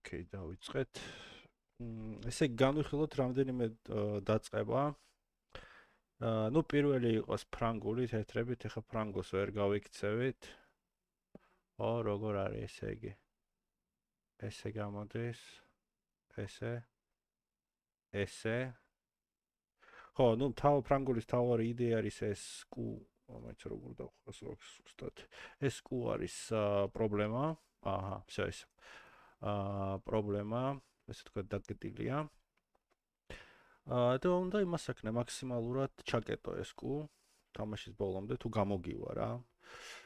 ოკეი, დავიწყეთ. ესე განვიხილოთ რამდენიმე დაწყება. ნუ პირველი იყოს ფრანგული თეთრებით, ეხა ფრანგულს ვერ გავიქცევით. როგორ არის ესე იგი? ესე გამოდის. ესე. ხო, ნუ ფრანგულის თავარი იდეა არის ეს კუ, მაინც როგორ დავხსნას ზუსტად. ეს კუ არის პრობლემა. აჰა, всё ეს. პრობლემა, ესე თქვა დაგეტილია. და უნდა იმას აქნე მაქსიმალურად ჩაკეტო ეს კუ თამაშის ბოლომდე თუ გამოგივა რა.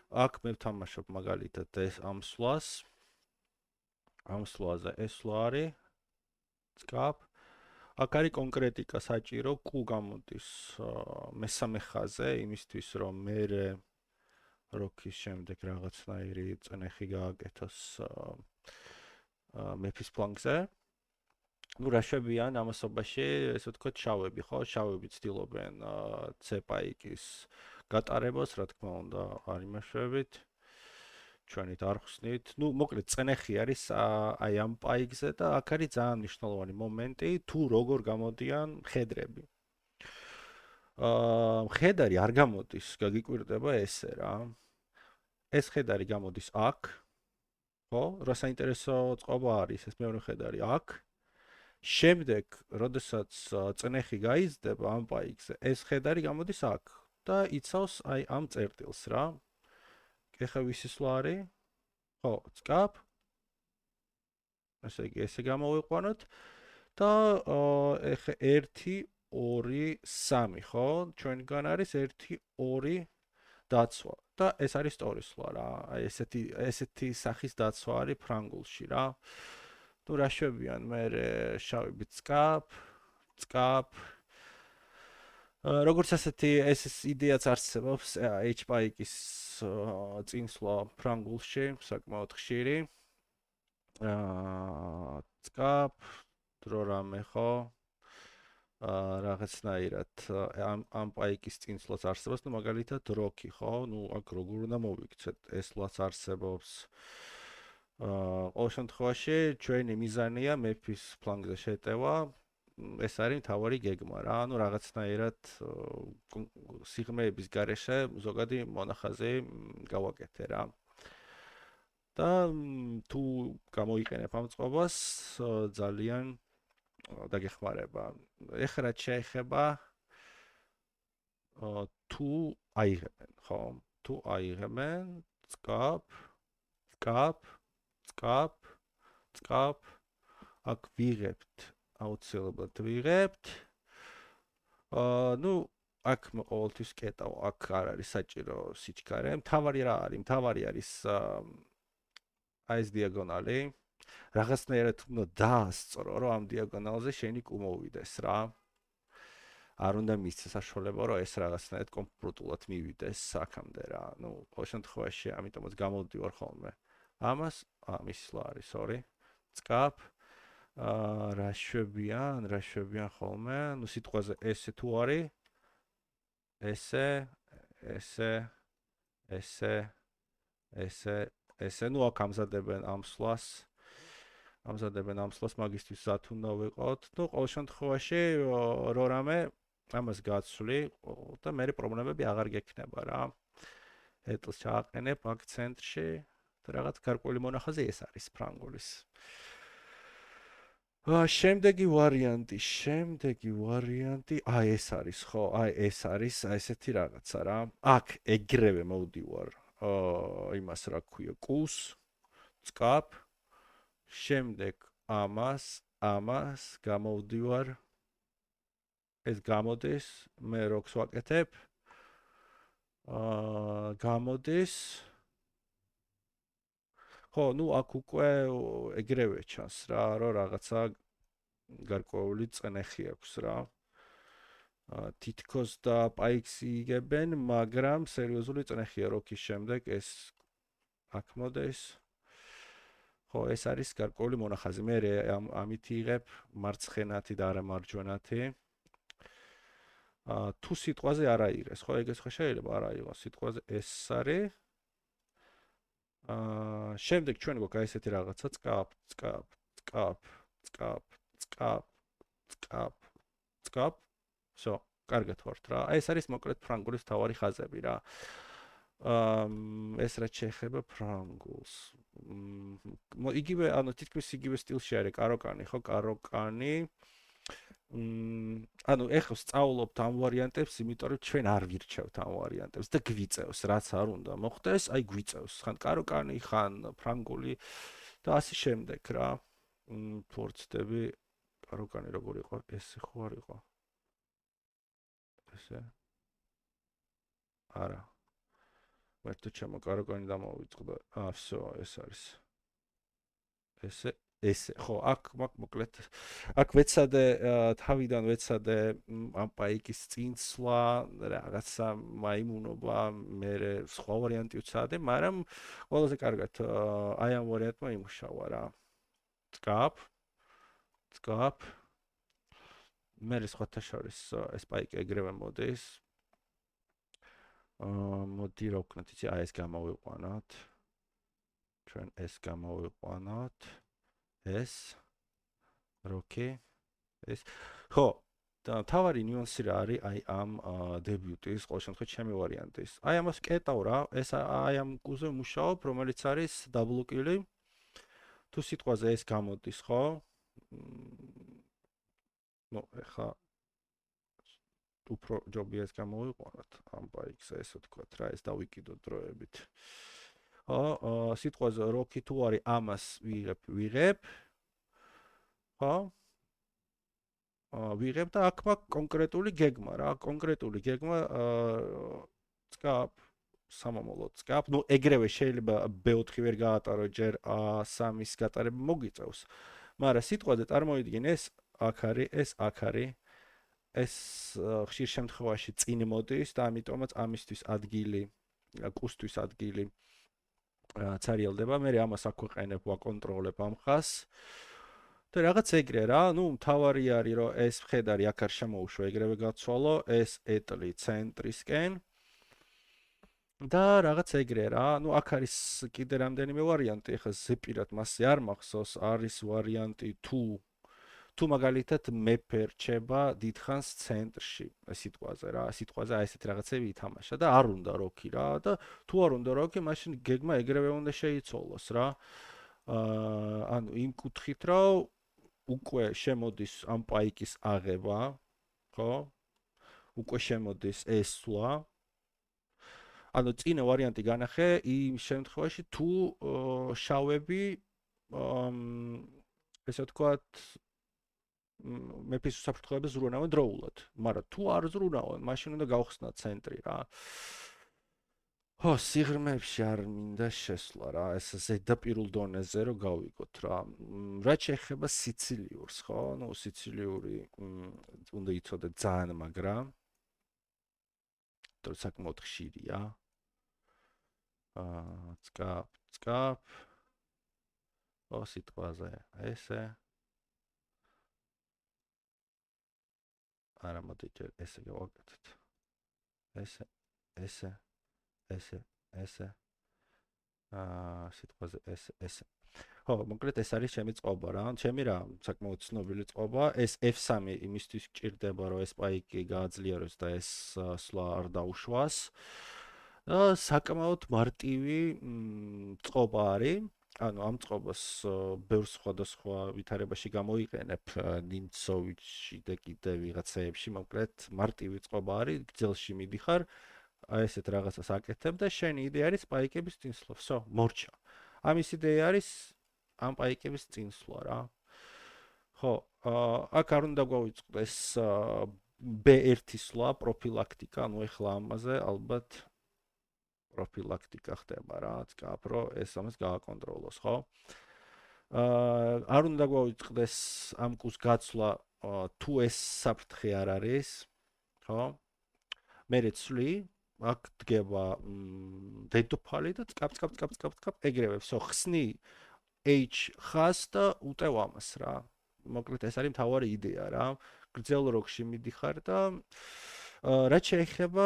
აქ მე ვთამაშობ მაგალითად ეს ამ სვლას. ამ სვლაზე ეს სვლა არის. წკაპ. აქ არის კონკრეტიკა საჭირო კუ გამოდის მესამე ხაზზე იმისთვის რომ მე როქის შემდეგ რაღაცნაირი წნეხი გააკეთოს მეფის ფლანგზე. ნუ რა შვებიან ამასობაში, ესე ვთქვათ, შავები, ხო? შავები ცდილობენ C პაიკის გატარებას, რა თქმა უნდა, არ იმაშვებით. ჩვენით არ ხსნით. ნუ მოკლედ წნეხი არის აი ამ პაიკზე და აქ არის ძალიან მნიშვნელოვანი მომენტი, თუ როგორ გამოდიან მხედრები. მხედარი არ გამოდის, გაგიკვირდება ესე რა. ეს მხედარი გამოდის აქ. ხო? რა საინტერესო წყობა არის ეს მეორე მხედარი აქ. შემდეგ, როდესაც წნეხი გაიზრდება ამ პაიკზე, ეს მხედარი გამოდის აქ და იცავს აი ამ წერტილს რა. ეხა ვისი სვლა არის? ხო, წკაპ. ესე იგი, ესე გამოვიყვანოთ და ეხა 1 2 3, ხო? ჩვენგან არის 1 2 დაცვა და ეს არის სწორი სვლა რა. აი ესეთი სახის დაცვა არის ფრანგულში რა. ნუ რა შვებიან მე შავებით წკაპ. როგორც ასეთი ეს იდეაც არსებობს H პაიკის წინსვლა ფრანგულში, საკმაოდ ხშირი. წკაპ, დრო რამე ხო? რაღაცნაირად ამ პაიკის წინსვლაც არსებობს, ნუ მაგალითად როქი, ხო? ნუ აქ როგორ უნდა მოვიქცეთ, ეს სვლაც არსებობს. ყოველ შემთხვევაში ჩვენი მიზანია მეფის ფლანგზე შეტევა. ეს არის მთავარი გეგმა რა. ანუ რაღაცნაირად სიღრმეების გარეშე ზოგადი მონახაზი გავაკეთე რა. და თუ გამოიყენებ ამ წყობას ძალიან დაგეხმარება. ეხლა რაც შეეხება თუ აიღებენ, ხო? თუ აიღებენ წკაპ აქ ვიღებთ აუცილებლად ვიღებთ. ნუ აქ მე ყოველთვის კეტავ, აქ არ არის საჭირო სიჩქარე. მთავარი რა არის? მთავარი არის აი ეს დიაგონალი. რაღაცნაირად უნდა დაასწრო, რომ ამ დიაგონალზე შენი კუ მოვიდეს რა. არ უნდა მისცეს საშუალება, რომ ეს რაღაცნაირად კომპროტულად მივიდეს აქამდე რა. ნუ ყოველ შემთხვევაში ამიტომაც გამოვდივარ ხოლმე. ამას მის სვლა არის, sorry. წკაპ. რა შვებიან ხოლმე. ნუ სიტყვაზე ესე თუ არის. ესე, ნუ აქ ამზადებენ ამ სვლას. მაგისტვის ზათ უნდა ვიყოთ. ნუ ყოველ შემთხვევაში რო რამე ამას გაცვლი და მე პრობლემები აღარ გექნება რა. ეტლს ჩააყენებ აქ ცენტრში და რაღაც გარკვეული მონახაზი ეს არის ფრანგულის. შემდეგი ვარიანტი, ეს არის ხო? ეს არის ესეთი რაღაცა რა. აქ ეგრევე მოვდივარ იმას რა ქვია, კუს, წკაპ. შემდეგ ამას გამოვდივარ. ეს გამოდის, მე როქს ვაკეთებ. გამოდის. ხო, ნუ აქ უკვე ეგრევე ჩანს რა, რომ რაღაცა გარკვეული წნეხი აქვს რა. თითქოს და პაიქს იგებენ, მაგრამ სერიოზული წნეხია როქის შემდეგ ეს აქ მოდის. ხო, ეს არის გარკვეული მონახაზი. მე ამით იღებ მარცხენათი და არა მარჯვენათი. თუ სიტყვაზე არ აიღეს, ხო, ეგეც ხო შეიძლება არ აიღოს. სიტყვაზე ეს არის. შემდეგ ჩვენ გვაქვს ესეთი რაღაცა წკაპ, წკაპ, წკაპ, წკაპ, წკაპ, წკაპ. всё, კარგად ვართ რა. აი ეს არის მოკლედ ფრანგულის თავარი ხაზები რა. ეს რაც შეეხება ფრანგულს. იგივე, ანუ თითქმის იგივე სტილში არის კაროკანი, ხო, კაროკანი. ანუ ეხლა სწავლობთ ამ ვარიანტებს, იმიტომ რომ ჩვენ არ ვირჩევთ ამ ვარიანტებს და გვიწევს, რაც არ უნდა მოხდეს, აი გვიწევს. ხან კაროკანი, ხან ფრანგული და ასე შემდეგ რა. თუ არ ვცდები, კაროკანი როგორ იყო? ესე ხო არ იყო? ესე? არა. მერტო ჩემო კაროკანი დამოვიწყდა. всё, ეს არის. ესე ხო აქ მოკლედ აქ ვეცადე თავიდან ვეცადე ამ პაიკის წინსვლა რაღაცა მაიმუნობა მე სხვა ვარიანტი ვცადე მაგრამ ყველაზე კარგად აი ამ ვარიანტმა იმუშავა რა წკაპ წკაპ მე სხვათა შორის ეს პაიკი ეგრევე მოდის მოდი რა ვქნათ იცი აი ეს გამოვიყვანოთ ჩვენ ეს გამოვიყვანოთ ეს როკი ეს ხო და თავარი ნიუანსი რა არის აი ამ დებიუტის ყოველ შემთხვევაში ჩემი ვარიანტის აი ამას კეტავ რა ეს აი ამ კუზე მუშაობ რომელიც არის დაბლოკილი თუ სიტყვაზე ეს გამოდის ხო ნუ ეხა უფრო ჯობია ეს გამოვიყვანოთ ამ ბაიქს ესე ვთქვათ რა ეს დავიკიდოთ დროებით სიტყვაზე როკი თუ არის ამას ვიღებ ხო ვიღებ და აქ მაქვს კონკრეტული გეგმა რა კონკრეტული გეგმა წკაპ სამომავლო წკაპ ნუ ეგრევე შეიძლება B4 ვერ გაატარო ჯერ A3-ის გატარება მოგიწევს მაგრამ სიტყვაზე წარმოვიდგენ ეს აქ არის ეს აქ არის ეს ხშირ შემთხვევაში წინ მოდის და ამიტომაც ამისთვის ადგილი კუსთვის ადგილი ცარიელდება მე ამას აქ ვიყენებ ვაკონტროლებ ამ ხას და რაღაც ეგრე რა ნუ მთავარი არის რომ ეს მხედარი აქ არ შემოუშვა ეგრევე გაცვალო ეს ეტლი ცენტრისკენ და რაღაც ეგრე რა ნუ აქ არის კიდე რამდენიმე ვარიანტი ეხლა ზეპირად მასზე არ მახსოვს არის ვარიანტი თუ მაგალითად მეფე რჩება დიდხანს ცენტრში სიტყვაზე რა სიტყვაზე აი ესეთი რაღაცები ითამაშა და არ უნდა როკი რა და თუ არ უნდა როკი მაშინ გეგმა ეგრევე უნდა შეიცვალოს რა ანუ იმ კუთხით რომ უკვე შემოდის ამ პაიკის აღება ხო უკვე შემოდის ესვლა ანუ წინა ვარიანტი განახე იმ შემთხვევაში თუ შავები ესე ვთქვათ მეფის უსაფრთხოებას ზრუნავენ დროულად, მაგრამ თუ არ ზრუნავენ, მაშინ უნდა გავხსნათ ცენტრი რა. ხო, სიღრმეებში არ მინდა შესვლა რა, ეს ზედაპირულ დონეზე რომ გავიგოთ რა. რაც შეეხება სიცილიურს, ხო? ნუ სიცილიური უნდა იცოდე ძალიან მაგრამ თორე საკმაოდ ხშირია. წკაპ. ო სიტყვაზე ესე არა მოდი ესე გავაკეთოთ ესე სიტყვაზე ესე ხო მოკლედ ეს არის ჩემი წყობა რა ჩემი რა საკმაოდ ცნობილი წყობა ეს F3 იმისთვის გჭირდება რომ ეს პაიკი გააძლიეროს და ეს სვლა არ დაუშვას საკმაოდ მარტივი წყობა არის ანუ ამ წყობას ბევრ სხვადასხვა ვითარებაში გამოიყენებ ნინცოვიჩში და კიდე ვიღაცეებში მოკლედ მარტივი წყობა არის გრძელში მიდიხარ აი ესეთ რაღაცას აკეთებ და შენი იდეა არის პაიკების წინსვლა всё მორჩა ამის იდეა არის ამ პაიკების წინსვლა რა ხო აქ არ უნდა გავიწყდეს B1 სვლა პროფილაქტიკა ანუ ეხლა ამაზე ალბათ პროფილაქტიკა ხდება რა წკაპ რომ ეს ამას გააკონტროლოს ხო არ უნდა გავიწყდეს ამ კუს გაცვლა თუ ეს საფრთხე არ არის ხო მე რეცვლი აქ დგება დედოფალი და წკაპ ეგრევე всё ხსნი H ხას და უტევ ამას რა მოკლედ ეს არის მთავარი იდეა რა გრძელ როგში მიდიხარ და რაც შეეხება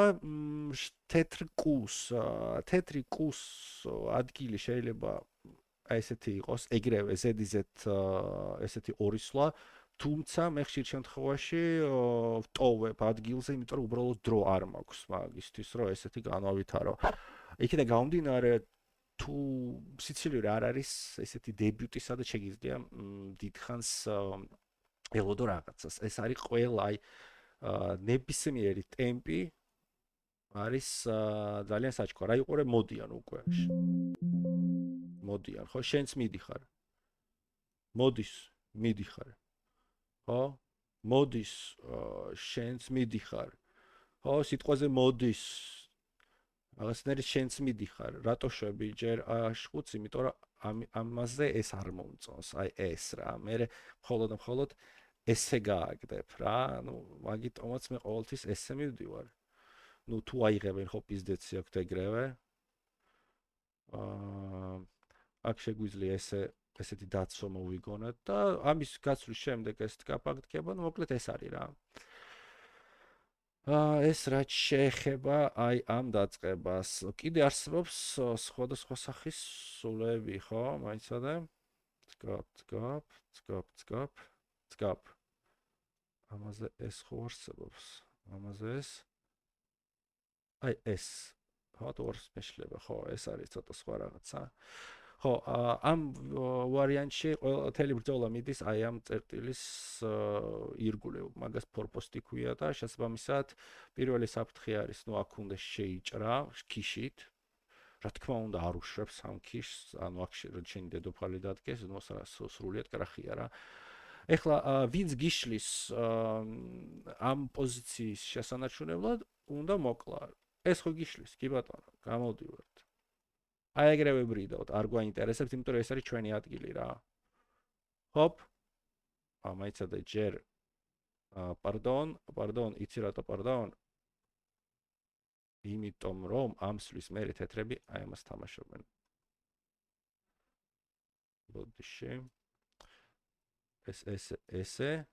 თეთრი კუს ადგილი შეიძლება აი ესეთი იყოს, ეგრევე ზედიზეთ ესეთი ორი სვლა, თუმცა მე ხშირ შემთხვევაში ვტოვებ ადგილზე, იმიტომ რომ უბრალოდ დრო არ მაქვს მაგისთვის, რომ ესეთი განავითარო. იქიდან გამომდინარე, თუ სიცილიური არ არის ესეთი დებიუტი, სადაც შეგიძლია დიდხანს ელოდო რაღაცას. ეს არის ყველა აი ნებისმიერი ტემპი არის ძალიან საჩქარ. აი უყურე მოდიან უკვე. მოდიან, ხო? შენც მიდიხარ. მოდის, მიდიხარ. ხო? მოდის, შენც მიდიხარ. ხო, სიტყვაზე მოდის. რაღაცნაირად შენც მიდიხარ. რატო შვები ჯერ აშხუც, იმიტომ რომ ამაზე ეს არ მომწონს. აი ეს რა. მე მხოლოდ ესე გააგდებ რა. ნუ მაგიტომაც მე ყოველთვის ესე მივდივარ. ნუ თუ აიღებენ ხო პიზდეცი აქვთ ეგრევე. აქ შეგვიძლია ესეთი დაცვა მოვიგონოთ და ამის გასვლის შემდეგ ეს გაფაქტდება, ნუ მოკლედ ეს არის რა. ეს რაც შეეხება აი ამ დაწყებას. კიდე არსებობს სხვადასხვა სახის სულები, ხო? მაიცადე. წგაპ. ამაზე ეს ხო არსებობს. ამაზე ეს. აი ეს. ხო, თორს მეშლება, ხო, ეს არის ცოტა სხვა რაღაცა. ხო, ამ ვარიანტში მთელი ბრძოლა მიდის აი ამ წერტილის ირგვლივ, მაგას ფორპოსტი ქვია და შესაბამისად პირველი საფრთხე არის, ნუ აქ უნდა შეიჭრა ქიშით. რა თქმა უნდა არ უშვებს ამ ქიშს, ანუ აქ შენი დედოფალი დადგეს, ნუ სრულიად კრახია რა. ეხლა ვინც გიშლის ამ პოზიციის შესანარჩუნებლად უნდა მოკლა. ეს ხო გიშლის, კი ბატონო, გამოდივართ. აი ეგრევე ბრიდავთ, არ გვაინტერესებს, იმიტომ რომ ეს არის ჩვენი ადგილი რა. ჰოპ. მაიცადე ჯერ პარდონ, იცი რატო პარდონ? იმიტომ რომ ამ სვლის მერე თეთრები აი ამას თამაშობენ. ბოდიში. ესე.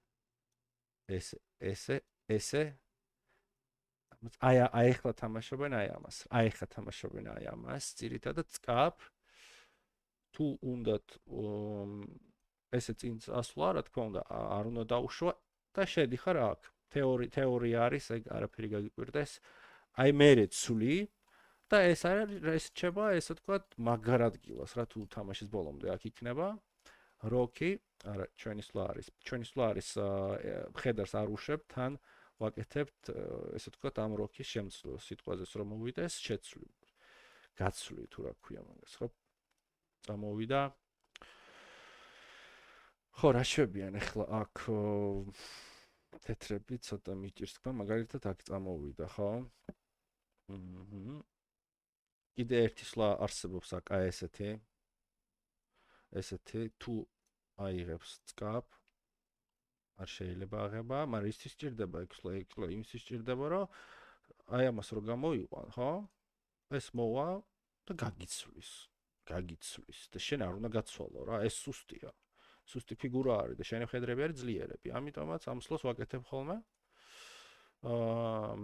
აი ახლა თამაშობენ აი ამას. ძირითადად წკაპ თუ უნდათ ესე წინ ასვლა, რა თქმა უნდა, არ უნდა დაუშვა და შედიხარ აქ. თეორია არის, ეგ არაფერი გაგიკვირდეს. აი მერე ცვლი და ეს რჩება, ესე ვთქვათ, მაგარ ადგილას, რა თუ თამაშის ბოლომდე აქ იქნება. როკი, არა, ჩვენი სვლა არის, ხედარს არ უშვებ, თან ვაკეთებთ, ესე ვთქვათ, ამ როკის შემცვლელს, სიტყვაზეც რომ მოვიდეს, შეცვლი. გაცვლი თუ რა ქვია მაგას, ხო? წამოვიდა. ხო, რა შვებიან ახლა აქ თეთრები ცოტა მიჭირს თქვა, მაგალითად აქ წამოვიდა, ხო? კიდე ერთი სვლა არსებობს აქ აი ესეთი თუ აიღებს წკაპ არ შეიძლება აღება, მაგრამ ის სჭირდება ექსლა იმის სჭირდება, რომ აი ამას რო გამოიყვან, ხო? ეს მოვა და გაგიცვლის და შენ არ უნდა გაცვალო რა, ეს სუსტია. სუსტი ფიგურა არის და შენი ხედრები არის ძლიერები. ამიტომაც ამ სლოს ვაკეთებ ხოლმე.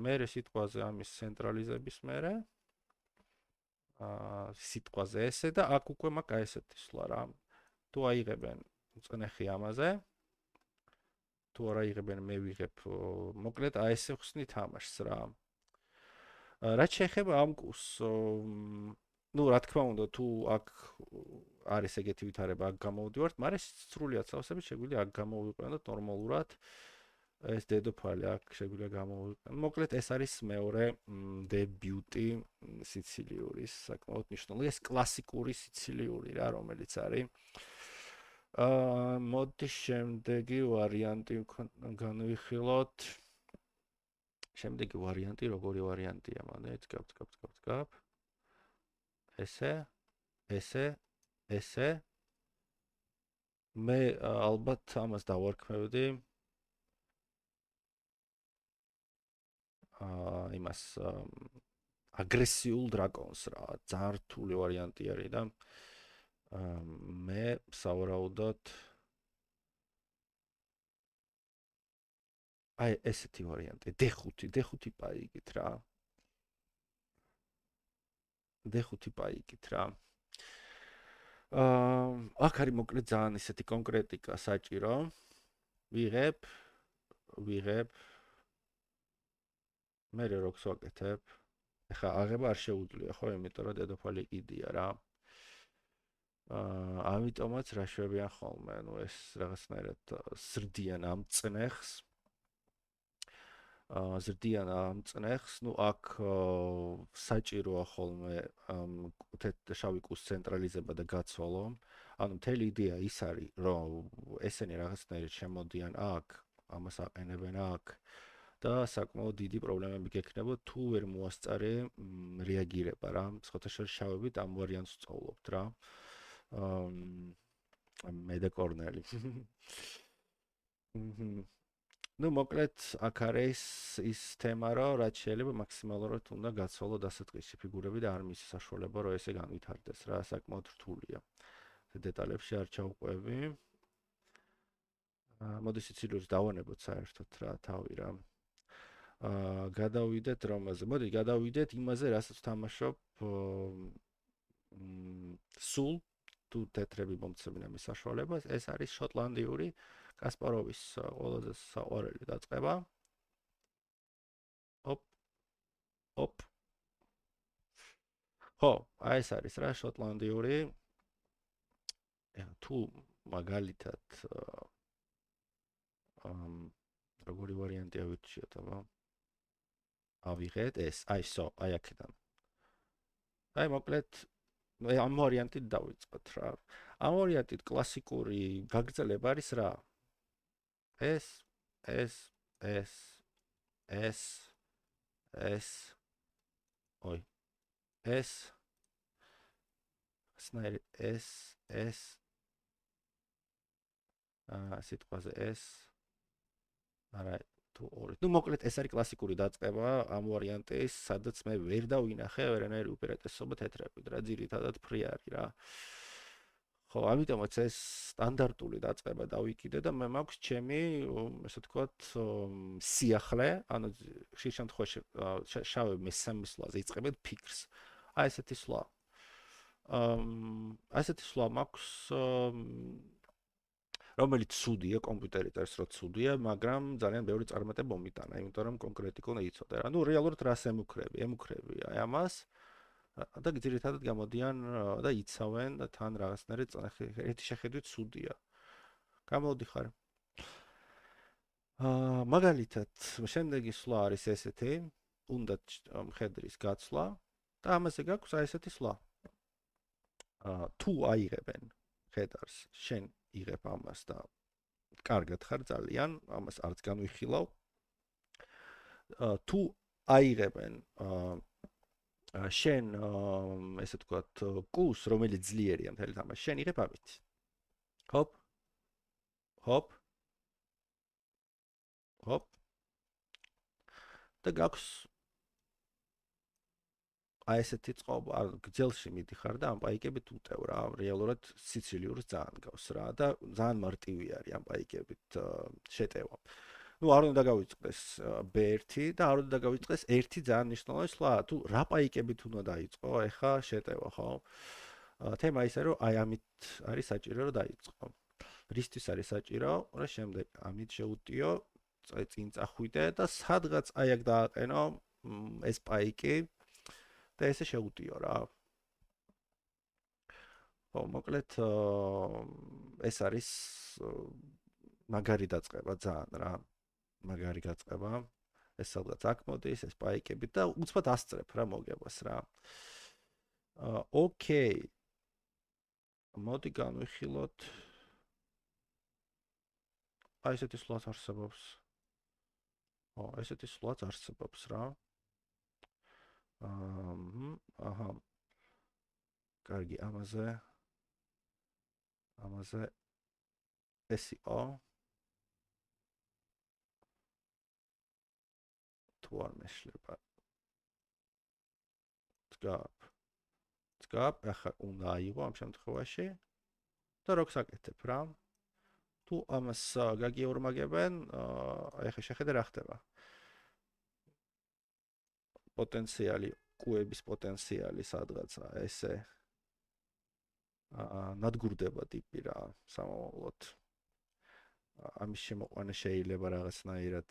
მერე სიტყვაზე ამის ცენტრალიზების მერე. სიტყვაზე ესე და აქ უკვე მაქვს აი ესეთი სვლა რა. თუ აიღებენ წნეხი ამაზე. თუ არ აიღებენ მე ვიღებ მოკლედ აი ესე ხსნი თამაშს რა. რაც შეეხება ამ კურსს, ნუ რა თქმა უნდა თუ აქ არის ეგეთი ვითარება აქ გამოვდივართ, მაგრამ სრულიად სავსებით შეგვიძლია აქ გამოვიყვანოთ ნორმალურად. ეს დედოფალი აქ შეგვიძლია გამოვიყვანოთ. მოკლედ ეს არის მეორე დებიუტი სიცილიური, საკმაოდ მნიშვნელოვანი. ეს კლასიკური სიცილიური რა, რომელიც არის. მოდი შემდეგი ვარიანტი განვიხილოთ. შემდეგი ვარიანტი, როგორი ვარიანტია, მანდ წკაპ. ესე. მე ალბათ ამას დავარქმევდი. იმას აგრესიულ დრაკონს რა, ძალიან რთული ვარიანტი არის და მე სავარაუდოდ აი ესეთი ვარიანტი, D5 პაიგით რა. აქ არის მოკლედ ძალიან ისეთი კონკრეტიკა საჭირო. ვიღებ, ვიღებ, მე როქს ვაკეთებ. ეხლა აღება არ შეუძლია, ხო, იმიტომ რომ დედოფალი კიდია რა. ამიტომაც რა შვებიან ხოლმე, ну ეს რაღაცნაირად ზრდიან ამ წნეხს. ზრდიან ამ წნეხს, ну აქ საჭიროა ხოლმე შავი კუს ცენტრალიზება და გაცვალო. ანუ მთელი იდეა ის არის, რომ ესენი რაღაცნაირად შემოდიან აქ, ამას აყენებენ აქ და საკმაოდ დიდი პრობლემები გექნება თუ ვერ მოასწარე რეაგირება რა. სხვათა შორის შავებით ამ ვარიანტს სწავლობთ რა. მე და კორნელი. ну, მოკლედ, აქ არის ის თემა, რომ რაც შეიძლება მაქსიმალურად უნდა გაცვალოთ ასეთ ყისი ფიგურები და არ მისის საშუალება, რომ ესე განვითარდეს რა, საკმაოდ რთულია. დეტალებში არ ჩავყვევი. მოდი სიცილურს დავანებოთ საერთოდ რა, თავი რა. გადავიდეთ რომაზე. მოდი გადავიდეთ იმაზე, რასაც ვთამაშობ სულ თუ თეთრები მომწევნა მის საშუალებას, ეს არის შოტლანდიური კასპაროვის ყველაზე საყვარელი დაწყება. ოპ, ოპ. ხო, აი ეს არის რა შოტლანდიური. თუ მაგალითად როგორი ვარიანტი ავირჩიოთ, აბა. ავიღეთ ეს, აი აქედან. აი მოკლედ ამ ვარიანტით დავიწყოთ რა. ამ ვარიანტით კლასიკური გაგრძელება არის რა? ეს, ეს, ეს, ეს, ეს, ой, ეს, სნაირი, ეს, სიტყვაზე ეს, არა, თუ ორი. ну, მოკლედ ეს არის კლასიკური დაწყება ამ ვარიანტის, სადაც მე ვერ დავინახე ვერანაირი უპირატესობა თეთრებით რა, ძირითადად ფრი არის რა. ხო, ამიტომაც ეს სტანდარტული დაწყება დავიკიდე და მე მაქვს ჩემი, ესე ვთქვათ, სიახლე, ანუ ხშირ შემთხვევაში შავი მესამე სლაზე იწყებენ ფიქრს. აი ესეთი სლა. ასეთი სლა მაქვს რომელიც ცუდია კომპიუტერი წერს რომ ცუდია, მაგრამ ძალიან ბევრი წარმატება მომიტანა, იმიტომ რომ კონკრეტიკულად იცოდე რა. ну, რეალურად რას ემუქრები აი ამას და ძირითადად გამოდიან და იცავენ და თან რაღაცნაირი ერთი შეხედვით ცუდია. გამოდიხარ. მაგალითად, შემდეგი სვლა არის ესეთი, უნდა მხედრის გაცვლა და ამაზე გაქვს აი ესეთი სვლა. თუ აიღებენ ხედარს, შენ იღებ ამას და კარგად ხარ ძალიან, ამას არც განვიხილავ. თუ აიღებენ შენ ესე ვთქვათ კუს, რომელიც ძლიერია მთელი თამაში, შენ იღებ ამით. ჰოპ. ჰოპ. ჰოპ. და გაქვს აი ესეთი წყობა, ანუ გძელში მიდიხარ და ამ პაიკებით უტევ რა, რეალურად სიცილიურს ძალიან გავს რა და ძალიან მარტივი არის ამ პაიკებით შეტევა. ну, არ უნდა გავიწყდეს B1 და არ უნდა გავიწყდეს 1 ძალიან მნიშვნელოვანი სვლა, თუ რა პაიკებით უნდა დაიწყო, ეხა შეტევა, ხო? თემა ისე რომ აი ამით არის საჭირო რომ დაიწყო. რისთვის არის საჭირო? რა შემდეგ ამით შეუტიო, წინ წახვიდე და სადღაც აი აქ დააყენო ეს პაიკი და ესე შეუტიო რა. ხო, მოკლედ ეს არის მაგარი დაწყება ძალიან რა. მაგარი გაწყება. ეს სადღაც აქ მოდის, ეს პაიკები და უცბად ასწრებ რა მოგებას რა. ოკეი. მოდი განვიხილოთ. აი ესეთი სლაც არსებობს. ო, ესეთი სლაც არსებობს რა. აჰა. კარგი, ამაზე ეს იყო. თუ არ მეშლება. დგაბ, ახლა უნდა აიღო ამ შემთხვევაში და როქს აკეთებ რა. თუ ამას გაგიორმაგებენ, ახლა შეხედე რა ხდება. პოტენციალი, კუების პოტენციალი სადღაცა, ესე. ნადგურდება ტიპი რა სამომავლოდ. ამის შემოყვანა შეიძლება რაღაცნაირად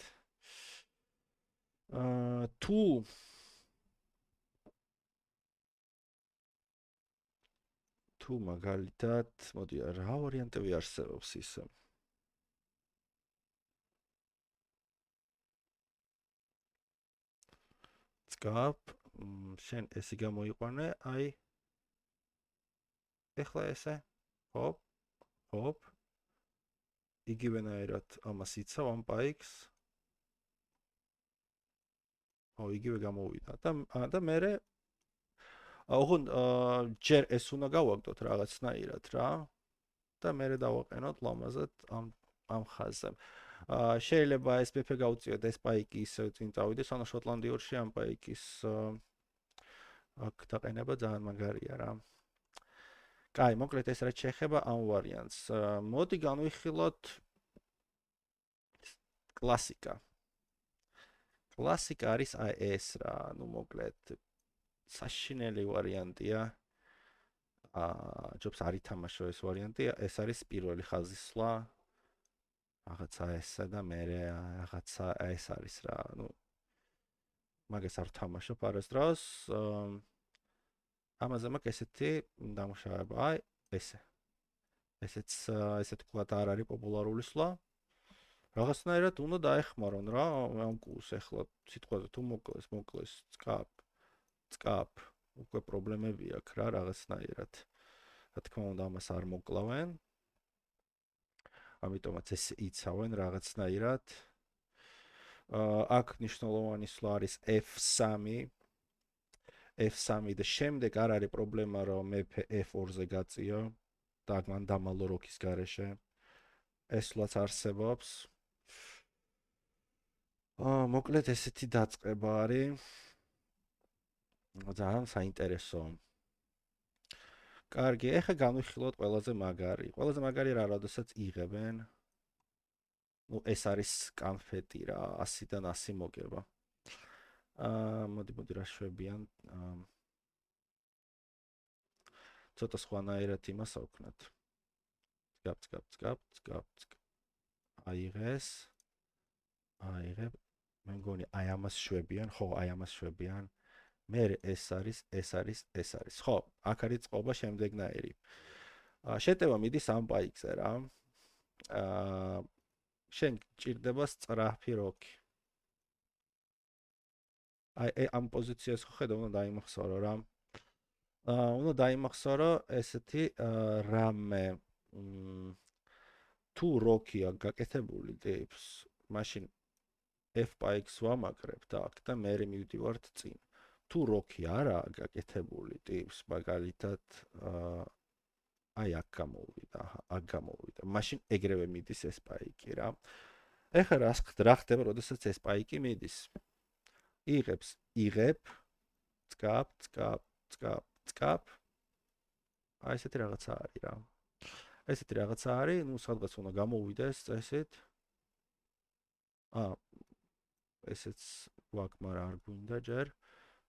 თუ მაგალითად, მოდი რა ვარიანტები არსებობს ისე. წკაპ, შენ ესე გამოიყვანე, აი ეხლა ესე. ჰოპ, ჰოპ. იგივენაირად ამას იცავ ამ პაიქს. იგივე გამოვიდა და მერე ოღონდ ჯერ ეს უნდა გავაკეთოთ რაღაცნაირად რა და მერე დავაყენოთ ლამაზად ამ ხაზზე. შეიძლება ეს BP გავუწიოთ ეს პაიკი ისე წინ წავიდეს, ანუ შოტლანდიურში ამ პაიკის აქ დაყენება ძალიან მაგარია რა. კაი, მოკლედ ეს რაც შეეხება ამ ვარიანტს. მოდი განვიხილოთ კლასიკა. კლასიკა არის აი ეს რა, ну მოკლედ საშინელი ვარიანტია. ჯობს არ ითამაშო ეს ვარიანტი, ეს არის პირველი ხაზისვლა. რაღაცა ესა და მე რაღაცა ეს არის რა, ну მაგას არ თამაშობ არასდროს. ამაზე მაქვს ესეთი დამუშავება, აი ესე. ესეთ თქვა არ არის პოპულარული სვლა. რაღაცნაირად უნდა დაეხმარონ რა ამ კურს ახლა სიტყვაზე თუ მოკლეს წკაპ უკვე პრობლემები აქვს რა რაღაცნაირად. რა თქმა უნდა ამას არ მოკლავენ. ამიტომაც ეს იცავენ რაღაცნაირად. აქ მნიშვნელოვანი სვლა არის F3. F3 და შემდეგ არ არის პრობლემა რომ მეფე F2-ზე გაწიო და აქ მან დამალო როქის გარეშე. ეს სვლაც არსებობს. მოკლედ ესეთი დაწყება არის. ძალიან საინტერესო. კარგი, ეხლა განვიხილოთ ყველაზე მაგარი. ყველაზე მაგარი რა, როდესაც იღებენ. ну ეს არის კანფეტი რა, 100-დან 100 მოგება. მოდი რა შვებიან. ცოტა სხვანაირად იმას ავქნათ. წკაპ. აიღეს. აიღებ. მე მგონი აი ამას შვებიან, ხო, აი ამას შვებიან. მე ეს არის. ხო, აქ არის წყობა შემდეგნაირი. შეტევა მიდის ამ პაიქზე რა. შენ ჭირდება სწრაფი როქი. აი ამ პოზიციას ხო ხედავ, უნდა დაიმახსოვრო რა. უნდა დაიმახსოვრო ესეთი რამე თუ როქია გაკეთებული ტიპს, მაშინ F პაიქს ვამაგრებ და აქ და მე მივდივართ წინ. თუ როქი არაა გაკეთებული ტიპს, მაგალითად აი აქ გამოვიდა. მაშინ ეგრევე მიდის ეს პაიკი რა. ეხლა რა ხდება, როდესაც ეს პაიკი მიდის? იღებ, წკაპ. აი ესეთი რაღაცა არის რა. ესეთი რაღაცა არის, ну სადღაც უნდა გამოვიდეს წესით. ესეც ვაკ, მაგრამ არ გვინდა ჯერ.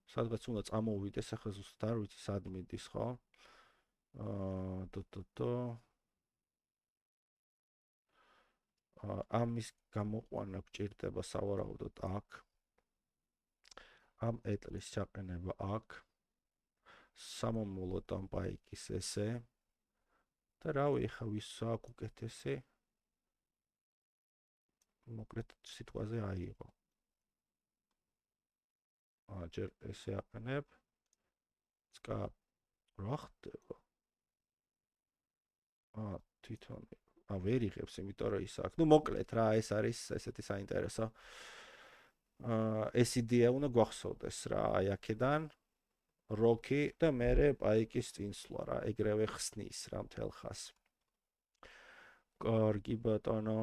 სადღაც უნდა წამოვიდეს, ახლა ზუსტად არ ვიცი სად მიდის, ხო? ამის გამოყვანა გჭირდება სავარაუდოდ აქ. ამ ეტლის ჩაყენება აქ. სამომავლოდ ამ პაიკის ესე. და რავი, ახლა ვის აქ უკეთესი? მოკლედ სიტყვაზე აიღო. ჯერ ესე აყენებ. წკაპ რა ხდება? თვითონ ვერ იღებს, იმიტომ რომ ის აქვს. ну მოკლედ რა, ეს არის ესეთი საინტერესო. ეს იდეა უნდა გვახსოვდეს რა, აი აქედან როქი და მერე პაიკის წინსვლა რა, ეგრევე ხსნის რა მთელ ხას. კარგი ბატონო.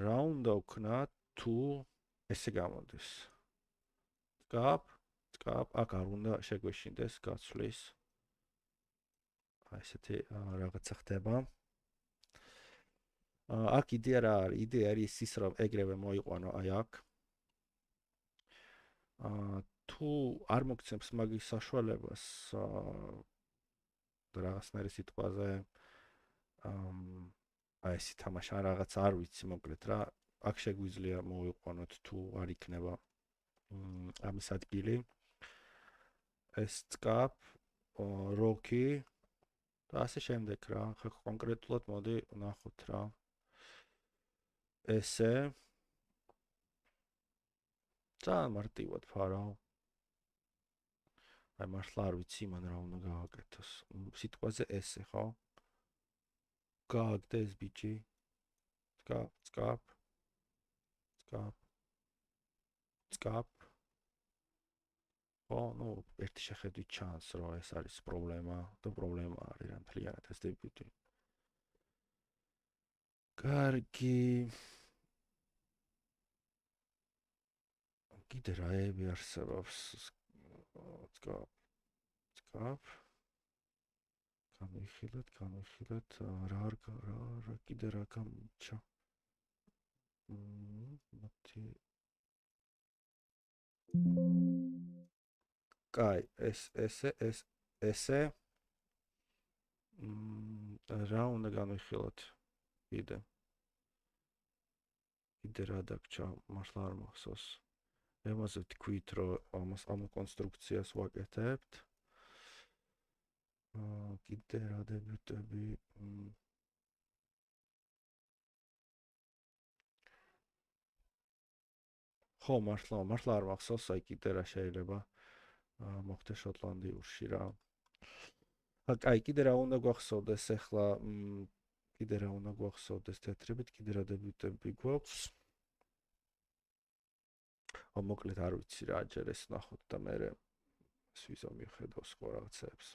რა უნდა ვქნათ თუ ესე გამოდის? წკაპ, აქ არ უნდა შეგვეშინდეს გაცვლის. აი ესეთი რაღაცა ხდება. აქ იდეა რა არის? იდეა არის ის რომ ეგრევე მოიყვანო აი აქ. თუ არ მოგცემს მაგის საშუალებას, რაღაცნაირი სიტყვაზე აი ეს თამაში ან რაღაც არ ვიცი მოკლედ რა აქ შეგვიძლია მოვიყვანოთ თუ არ იქნება ამის ადგილი ეს წკაპ როკი და ასე შემდეგ რა ხა კონკრეტულად მოდი ვნახოთ რა ესე ძალიან მარტივად ფარავ აი მართლა არ ვიცი მან რა უნდა გავაკეთოს სიტყვაზე ესე ხო გააგდა ეს ბიჭი წკაპ წკაპ წკაპ წკაპ ო ნუ ერთი შეხედვით ჩანს რომ ეს არის პრობლემა და პრობლემა არის რა მთლიანად ეს დებიუტი კარგი კიდე რაები არსებობს წკაპ წკაპ განვიხილოთ რა კიდე რა გამიჩა მათი კაი ესე რა უნდა განვიხილოთ კიდე რა დაგჭა მართლა არ მახსოვს ემაზე თქვით რომ ამ კონსტრუქციას ვაკეთებთ კიდე რა დებიუტები ხო მართლა არ მახსოვს აი კიდე რა შეიძლება მოხდეს შოტლანდიურში რა აი კიდე რა უნდა გვახსოვდეს ახლა კიდე რა უნდა გვახსოვდეს თეთრებით კიდე რა დებიუტები გვაქვს მოკლედ არ ვიცი რა ჯერ ეს ნახოთ და მე ვიზო მიხედავს სხვა რაღაცებს